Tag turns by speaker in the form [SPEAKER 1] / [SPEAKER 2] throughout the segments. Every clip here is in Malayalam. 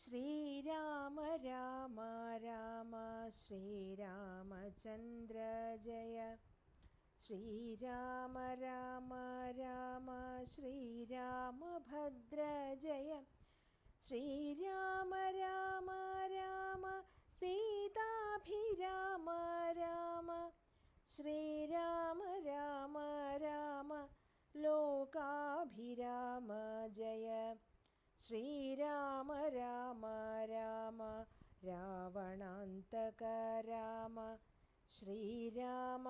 [SPEAKER 1] ശ്രീരാമ രാമ രാമ ശ്രീരാമചന്ദ്ര ജയ. ശ്രീരാമ രാമ രാമ ശ്രീരാമഭദ്ര ജയ. ശ്രീരാമ രാമ രാമ സീതാഭിരാമ രാമ. ശ്രീരാമ രാമ രാമ ലോകാഭിരാമ ജയ. ശ്രീരാമ രാമ രാമ രാവണാന്തക രാമ. ശ്രീരാമ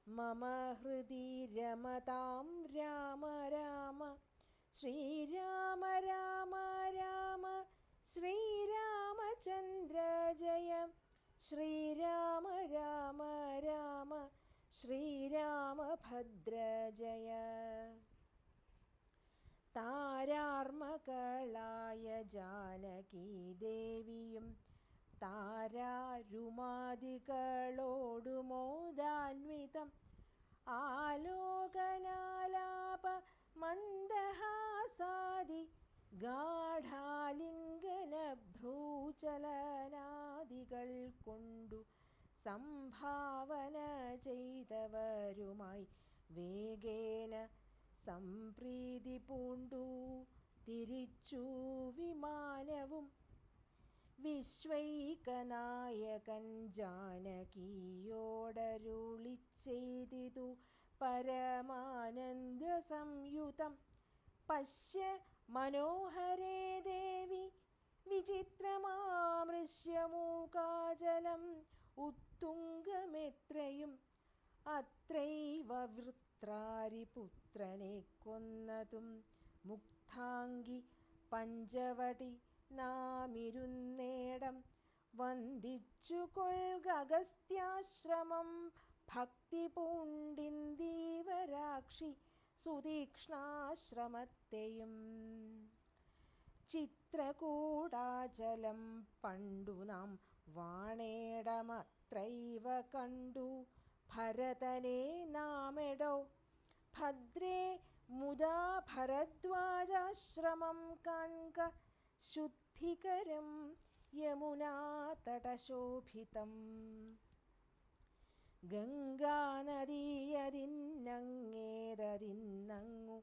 [SPEAKER 1] മമ ഹൃദി രമതാം രാമ രാമ. ശ്രീരാമ രാമ രാമ ശ്രീരാമചന്ദ്ര ജയ. ശ്രീരാമ രാമ രാമ ശ്രീരാമഭദ്ര ജയ. താരാർമകളായ ജാനകീദേവിയും താരാരുമാദികളോടുമോദാന്വിതം ആലോകനാലാപ മന്ദഹാസാദി ഗാഢാലിംഗന ഭ്രൂചലനാദികൾ കൊണ്ടു സംഭാവന ചെയ്തവരുമായി വേഗേന സംപ്രീതി പൂണ്ടു തിരിച്ചു വിമാനവും. വിശ്വൈകനായകൻ ജാനകിയോടരുളിച്ചെയ്തിതു പരമാനന്ദ സംയുതം. പശ്യ മനോഹരേ ദേവി വിചിത്രമാമൃശ്യമൂകാചലം ഉത്തുംഗമെത്രയും. അത്രൈവ വൃത്രാരിപുത്രനെ കൊന്നതും മുക്താംഗി പഞ്ചവടി നാമിരുന്നേടം. വന്ദിച്ചു കൊൾഗസ്ത്യാശ്രമം ഭക്തി പൂണ്ടിന്ദീവരാക്ഷി സുതീക്ഷ്ണാശ്രമത്തെയും. ചിത്രകൂടാചലം പണ്ടു നാം വാണേടമത്രൈവ കണ്ടു ഭരതനെ നാമെടോ. ഭദ്രേ മുദാ ഭരദ്വാജാശ്രമം കാൺക ശുദ്ധികരം യമുനാതടശോഭിതം. ഗംഗാനദിയതിന്നങ്ങേതതിന്നങ്ങു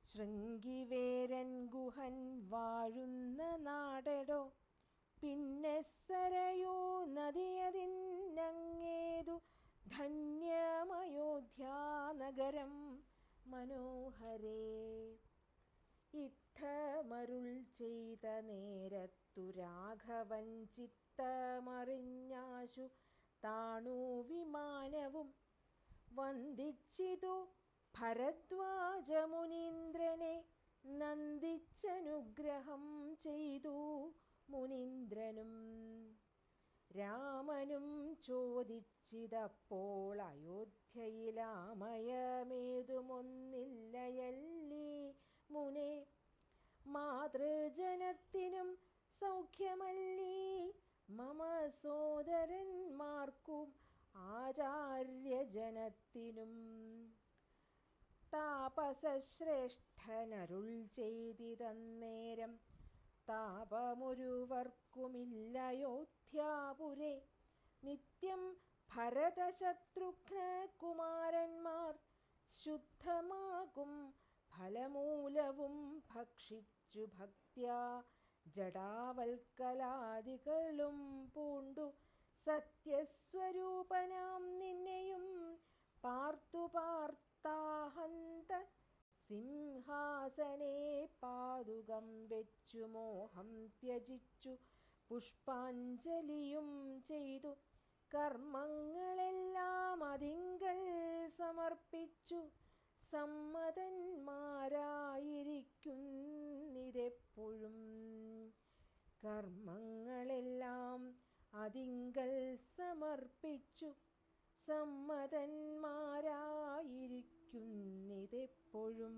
[SPEAKER 1] ശൃംഗിവേരൻ ഗുഹൻ വാഴുന്ന നാടെടോ. പിന്നെ സരയൂ നദിയതിന്നങ്ങേതു ധന്യമയോധ്യാനഗരം മനോഹരേ. ഇത്തമരുൾ ചെയ്ത നേരത്തു രാഘവൻ ചിത്തമറിഞ്ഞാശു താണു വിമാനവും. വന്ദിച്ചിതു ഭരദ്വാജമുനീന്ദ്രനെ നന്ദിച്ചനുഗ്രഹം ചെയ്തു മുനീന്ദ്രനും. രാമനും ചോദിച്ചിതപ്പോൾ അയോധ്യയിലാമയമേതുമൊന്നില്ലയല്ലീ മുനെ. മാതൃജനത്തിനും സൗഖ്യമല്ലീ മമ സോദരന്മാർക്കും ആചാര്യജനത്തിനും. താപസശ്രേഷ്ഠനരുൾ ചെയ്തിതന്നേരം താപമൊരുവർക്കുമില്ലയോധ്യാപുരേ. നിത്യം ഭരതശത്രുഘ്ന കുമാരന്മാർ ശുദ്ധമാകും ഫലമൂലവും ഭക്ഷിച്ചു ഭക്ത്യാ ജടാവൽക്കലാദികളും പൂണ്ടു സത്യസ്വരൂപനാം നിന്നെയും പാർത്തു പാർത്താഹന്ത സിംഹാസനേ പാദുകം വെച്ചു മോഹം ത്യജിച്ചു പുഷ്പാഞ്ജലിയും ചെയ്തു കർമ്മങ്ങളെല്ലാം അതിങ്കൽ സമർപ്പിച്ചു സമ്മതന്മാരായിരിക്കുന്നിതെപ്പോഴും. കർമ്മങ്ങളെല്ലാം അതിങ്കൽ സമർപ്പിച്ചു സമ്മതന്മാരായിരിക്കുന്നിതെപ്പോഴും.